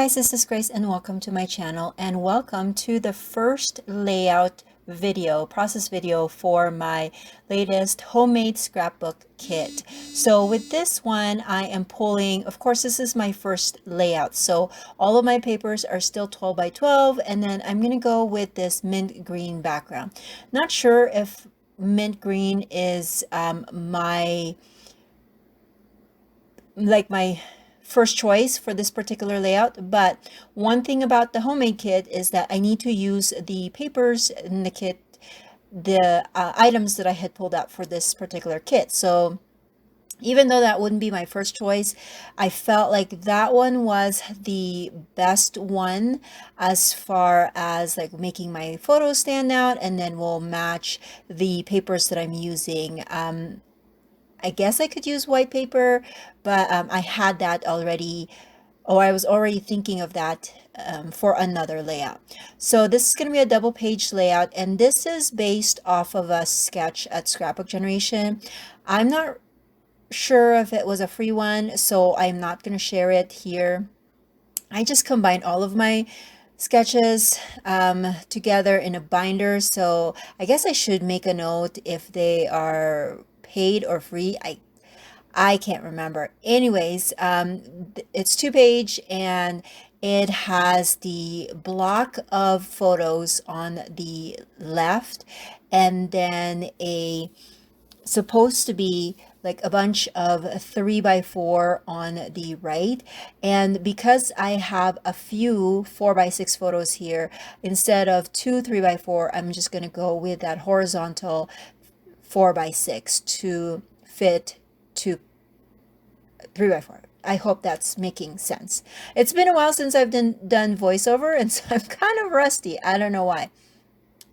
guys, this is Grace and welcome to my channel and welcome to the first layout video, process video for my latest homemade scrapbook kit. So with this one, I am pulling, of course, this is my first layout. So all of my papers are still 12 by 12 and then I'm going to go with this mint green background. Not sure if mint green is my first choice for this particular layout, but one thing about the homemade kit is that I need to use the papers in the kit, the items that I had pulled out for this particular kit. So even though that wouldn't be my first choice, I felt like that one was the best one as far as like making my photos stand out, and then will match the papers that I'm using. I guess I could use white paper, but I had that already, or I was already thinking of that for another layout. So this is going to be a double page layout, and this is based off of a sketch at Scrapbook Generation. I'm not sure if it was a free one, so I'm not going to share it here. I just combined all of my sketches together in a binder, so I guess I should make a note if they are paid or free. I can't remember. Anyways, it's 2-page and it has the block of photos on the left and then a supposed to be like a bunch of 3x4 on the right. And because I have a few 4x6 photos here, instead of two 3x4, I'm just going to go with that horizontal 4x6 to fit to 3x4. I hope that's making sense. It's been a while since I've done voiceover, and so I'm kind of rusty. I don't know why.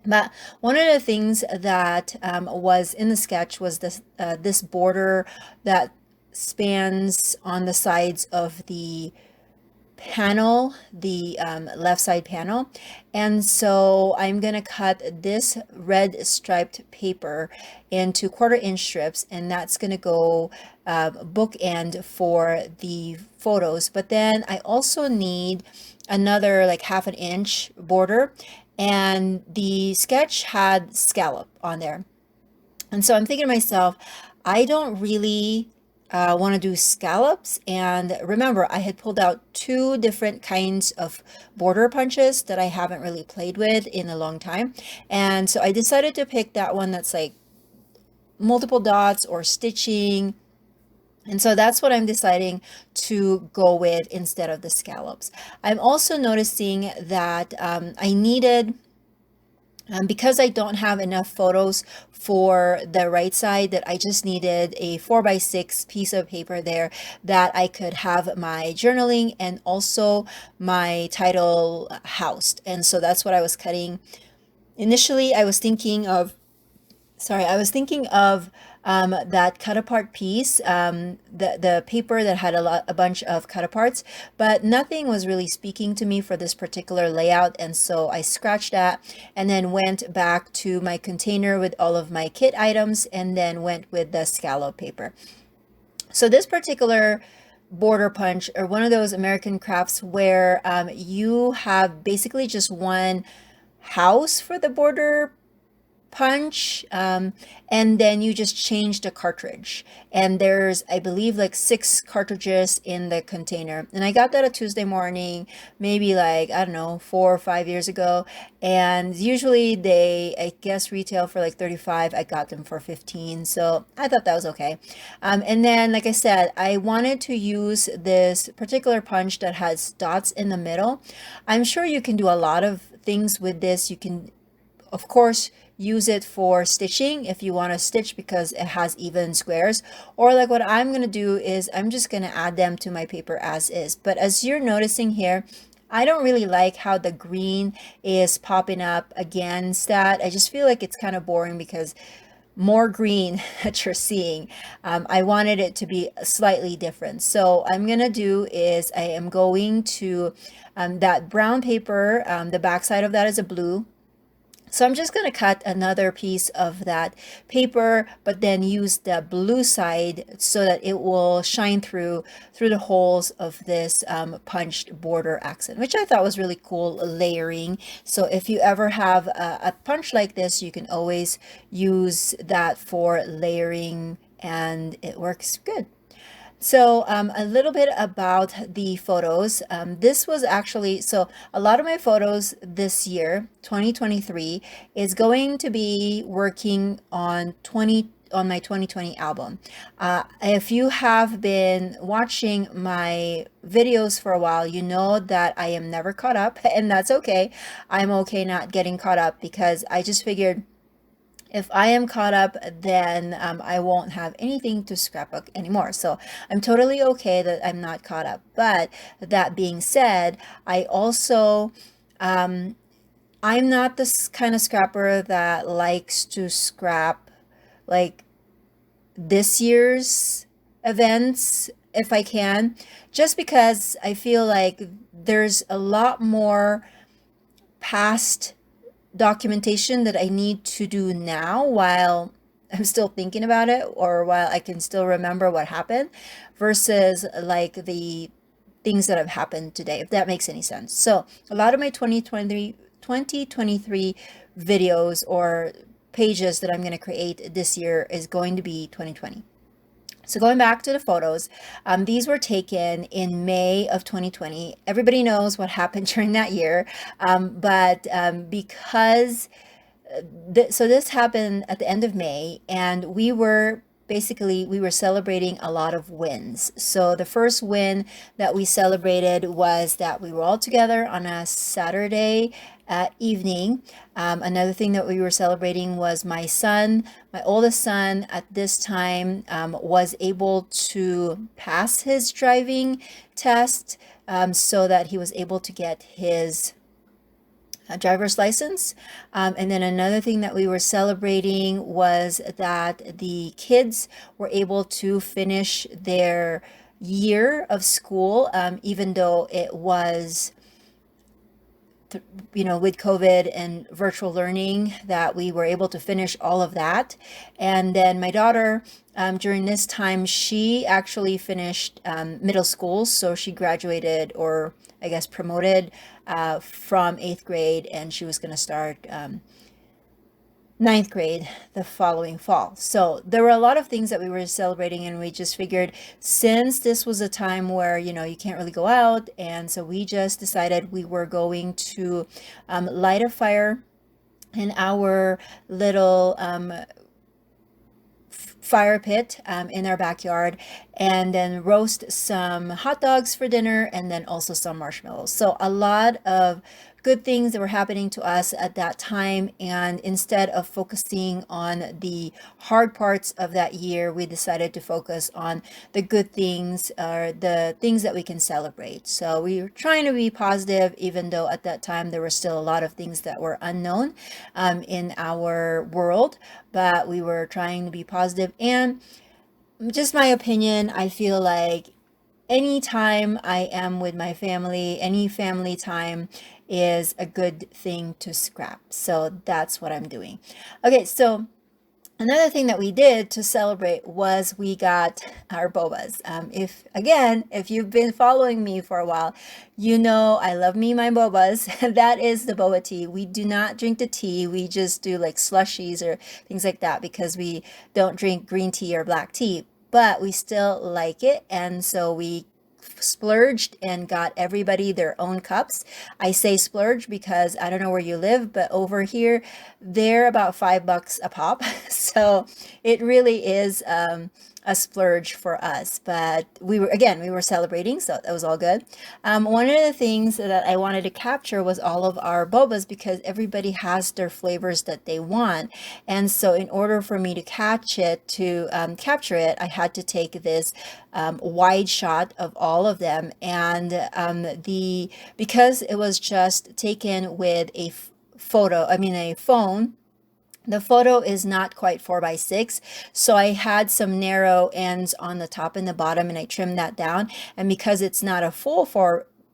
But one of the things that was in the sketch was this border that spans on the sides of the panel, the left side panel. And so I'm going to cut this red striped paper into 1/4-inch strips, and that's going to go bookend for the photos. But then I also need another like 1/2 inch border, and the sketch had scallop on there. And so I'm thinking to myself, I don't really want to do scallops. And remember, I had pulled out 2 different kinds of border punches that I haven't really played with in a long time. And so I decided to pick that one that's like multiple dots or stitching. And so that's what I'm deciding to go with instead of the scallops. I'm also noticing that I needed, because I don't have enough photos for the right side, that I just needed a 4x6 piece of paper there that I could have my journaling and also my title housed. And so that's what I was cutting. Initially, I was thinking of that cut apart piece, the paper that had a bunch of cut aparts, but nothing was really speaking to me for this particular layout. And so I scratched that and then went back to my container with all of my kit items and then went with the scallop paper. So this particular border punch, or one of those American crafts where you have basically just one house for the border punch, and then you just change the cartridge, and there's, I believe, like 6 cartridges in the container. And I got that a Tuesday morning, maybe like, I don't know, 4 or 5 years ago, and usually they, I guess, retail for like 35. I got them for 15, so I thought that was okay. And then, like I said, I wanted to use this particular punch that has dots in the middle. I'm sure you can do a lot of things with this. You can, of course, use it for stitching if you want to stitch because it has even squares, or like what I'm going to do is I'm just going to add them to my paper as is. But as you're noticing here, I don't really like how the green is popping up against that. I just feel like it's kind of boring because more green that you're seeing. I wanted it to be slightly different. So I'm going to do is I am going to that brown paper, the back side of that is a blue. So I'm just going to cut another piece of that paper, but then use the blue side so that it will shine through the holes of this punched border accent, which I thought was really cool layering. So if you ever have a punch like this, you can always use that for layering and it works good. So a little bit about the photos. This was actually, so a lot of my photos this year, 2023, is going to be working on my 2020 album. If you have been watching my videos for a while, you know that I am never caught up, and that's okay. I'm okay not getting caught up because I just figured if I am caught up, then I won't have anything to scrapbook anymore. So I'm totally okay that I'm not caught up. But that being said, I also, I'm not this kind of scrapper that likes to scrap like this year's events if I can, just because I feel like there's a lot more past documentation that I need to do now while I'm still thinking about it or while I can still remember what happened versus like the things that have happened today, if that makes any sense. So a lot of my 2023 videos or pages that I'm going to create this year is going to be 2020. So going back to the photos, these were taken in May of 2020. Everybody knows what happened during that year, but because so this happened at the end of May, and we were celebrating a lot of wins. So the first win that we celebrated was that we were all together on a Saturday evening. Another thing that we were celebrating was my oldest son at this time, was able to pass his driving test, so that he was able to get his a driver's license. And then another thing that we were celebrating was that the kids were able to finish their year of school, even though it was, with COVID and virtual learning, that we were able to finish all of that. And then my daughter, during this time, she actually finished middle school. So she graduated, or I guess promoted, from 8th grade, and she was going to start ninth grade the following fall. So there were a lot of things that we were celebrating, and we just figured since this was a time where, you can't really go out, and so we just decided we were going to light a fire in our little fire pit in our backyard, and then roast some hot dogs for dinner, and then also some marshmallows. So a lot of good things that were happening to us at that time, and instead of focusing on the hard parts of that year, we decided to focus on the good things, or the things that we can celebrate. So we were trying to be positive, even though at that time there were still a lot of things that were unknown in our world, but we were trying to be positive. And just my opinion, I feel like anytime I am with my family, any family time is a good thing to scrap. So that's what I'm doing. Okay, so another thing that we did to celebrate was we got our bobas. If you've been following me for a while, you know I love me my bobas. That is the boba tea. We do not drink the tea. We just do like slushies or things like that because we don't drink green tea or black tea, but we still like it. And so we splurged and got everybody their own cups. I say splurge because I don't know where you live, but over here they're about $5 a pop. So it really is a splurge for us. But we were celebrating, so that was all good. One of the things that I wanted to capture was all of our bobas because everybody has their flavors that they want. And so in order for me to capture it, I had to take this wide shot of all of them. And because it was just taken with a phone, the photo is not quite 4x6, so I had some narrow ends on the top and the bottom, and I trimmed that down. And because it's not a full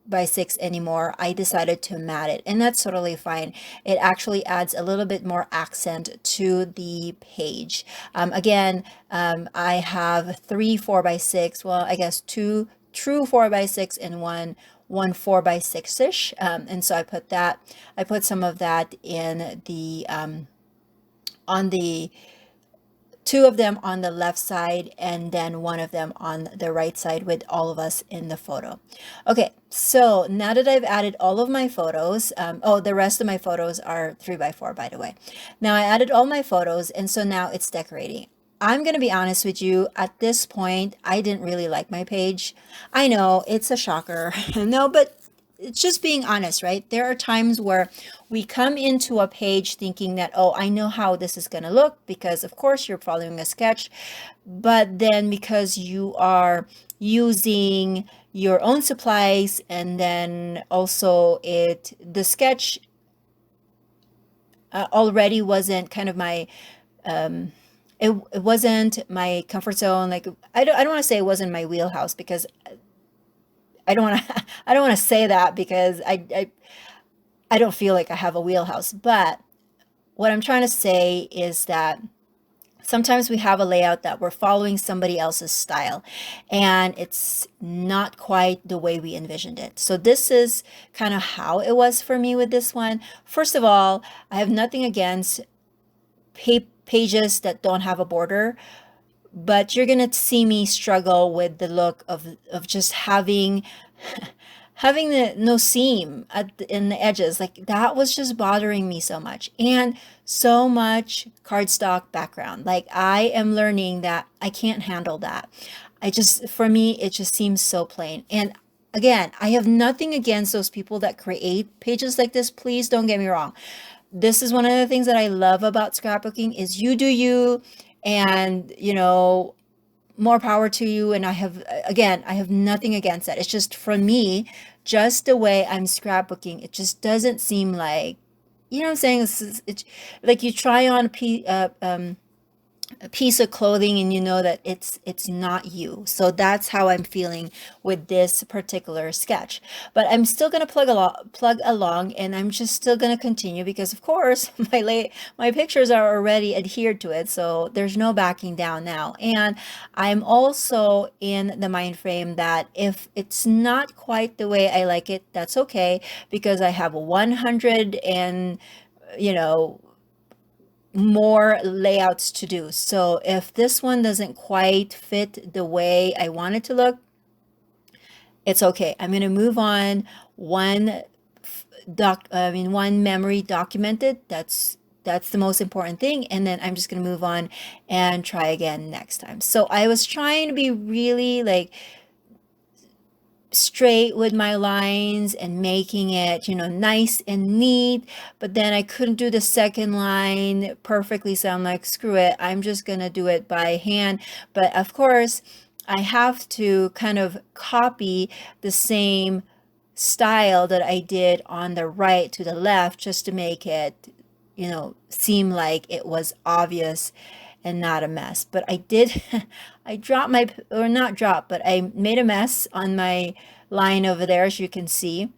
by 6 anymore. I decided to mat it, and that's totally fine. It actually adds a little bit more accent to the page. Again, I have 3 4x6, well, I guess 2 true 4x6 and one 4x6-ish. And so I put some of that in the on the 2 of them on the left side and then 1 of them on the right side with all of us in the photo. Okay, so now that I've added all of my photos, oh, the rest of my photos are 3x4, by the way. Now I added all my photos, and so now it's decorating. I'm going to be honest with you, at this point, I didn't really like my page. I know it's a shocker. No, but it's just being honest, right? There are times where we come into a page thinking that, oh, I know how this is going to look, because of course you're following a sketch, but then because you are using your own supplies, and then also the sketch already wasn't kind of my it wasn't my comfort zone. Like, I don't want to say it wasn't my wheelhouse, because I don't want to I don't want to say that, because I don't feel like I have a wheelhouse. But what I'm trying to say is that sometimes we have a layout that we're following somebody else's style, and it's not quite the way we envisioned it. So this is kind of how it was for me with this one. First of all, I have nothing against pages that don't have a border, but you're gonna see me struggle with the look of just having having the no seam in the edges. Like, that was just bothering me so much, and so much cardstock background. Like, I am learning that I can't handle that. For me, it just seems so plain. And again, I have nothing against those people that create pages like this. Please don't get me wrong. This is one of the things that I love about scrapbooking is you do you, and more power to you. And I have nothing against that. It's just, for me, just the way I'm scrapbooking, it just doesn't seem like, what I'm saying? It's like you try on a piece of clothing and you know that it's not you. So that's how I'm feeling with this particular sketch. But I'm still going to plug along, and I'm just still going to continue, because of course my pictures are already adhered to it, so there's no backing down now. And I'm also in the mind frame that if it's not quite the way I like it, that's okay, because I have 100 and more layouts to do. So if this one doesn't quite fit the way I want it to look, it's okay. I'm going to move on. One memory documented. That's the most important thing. And then I'm just going to move on and try again next time. So I was trying to be really like straight with my lines and making it, nice and neat, but then I couldn't do the second line perfectly, so I'm like, screw it, I'm just gonna do it by hand. But of course, I have to kind of copy the same style that I did on the right to the left, just to make it, seem like it was obvious and not a mess. But I did, I dropped or not dropped, but I made a mess on my line over there, as you can see.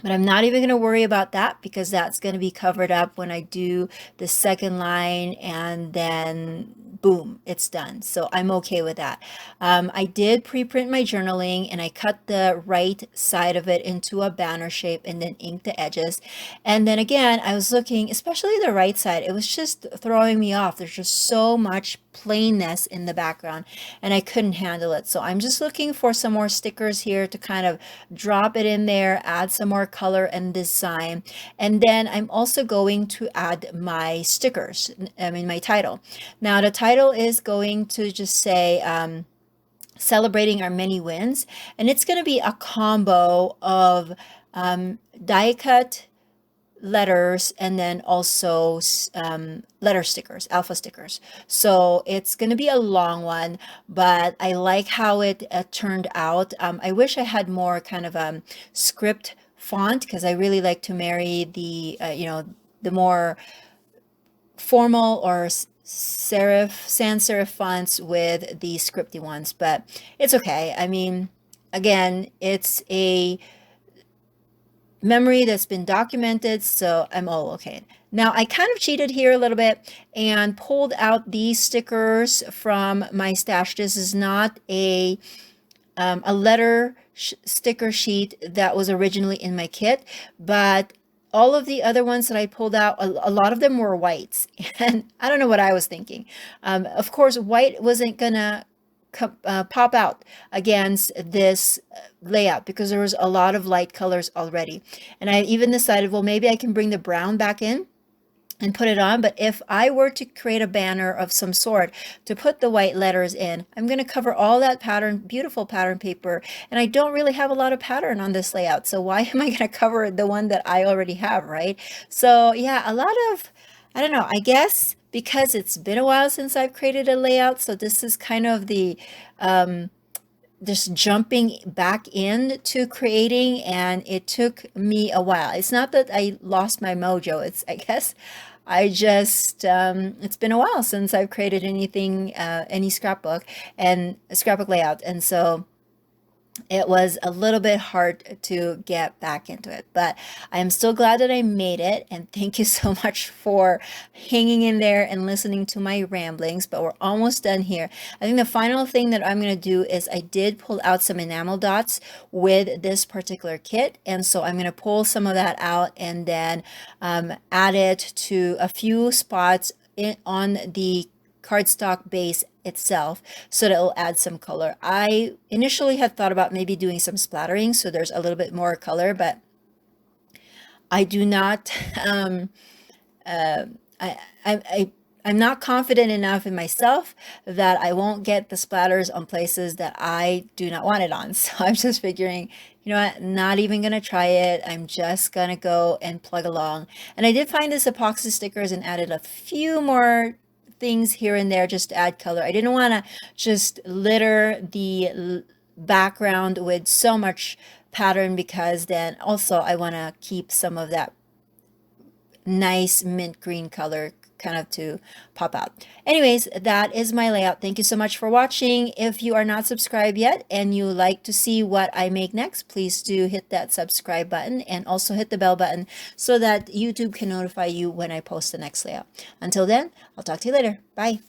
But I'm not even going to worry about that, because that's going to be covered up when I do the second line, and then boom, it's done. So I'm okay with that. I did pre-print my journaling, and I cut the right side of it into a banner shape and then inked the edges. And then again, I was looking, especially the right side, it was just throwing me off. There's just so much plainness in the background, and I couldn't handle it. So I'm just looking for some more stickers here to kind of drop it in there, add some more color and design. And then I'm also going to add my stickers, my title. Now the title is going to just say celebrating our many wins, and it's going to be a combo of die cut letters and then also letter stickers, alpha stickers. So it's going to be a long one, but I like how it turned out. I wish I had more kind of script font, because I really like to marry the the more formal or sans serif fonts with the scripty ones. But it's okay. I mean, again, it's a memory that's been documented, so I'm all okay. Now I kind of cheated here a little bit and pulled out these stickers from my stash. This is not a letter sticker sheet that was originally in my kit, but all of the other ones that I pulled out, a lot of them were whites, and I don't know what I was thinking. Of course, white wasn't gonna pop out against this layout because there was a lot of light colors already. And I even decided, well, maybe I can bring the brown back in and put it on. But if I were to create a banner of some sort to put the white letters in, I'm going to cover all that pattern, beautiful pattern paper. And I don't really have a lot of pattern on this layout. So why am I going to cover the one that I already have, right? So yeah, a lot of, I don't know, I guess because it's been a while since I've created a layout. So this is kind of the, just jumping back into creating, and it took me a while. It's not that I lost my mojo. It's, I guess, I just, it's been a while since I've created anything, any scrapbook and a scrapbook layout. And so it was a little bit hard to get back into it, but I am still glad that I made it. And thank you so much for hanging in there and listening to my ramblings. But we're almost done here. I think the final thing that I'm going to do is I did pull out some enamel dots with this particular kit. And so I'm going to pull some of that out and then add it to a few spots on the cardstock base itself so that it'll add some color. I initially had thought about maybe doing some splattering so there's a little bit more color, but I do not I'm not confident enough in myself that I won't get the splatters on places that I do not want it on. So I'm just figuring, you know what, not even gonna try it. I'm just gonna go and plug along. And I did find this epoxy stickers and added a few more things here and there just to add color. I didn't want to just litter the background with so much pattern because then also I want to keep some of that nice mint green color kind of to pop out. Anyways, that is my layout. Thank you so much for watching. If you are not subscribed yet and you like to see what I make next, please do hit that subscribe button and also hit the bell button so that YouTube can notify you when I post the next layout. Until then, I'll talk to you later. Bye.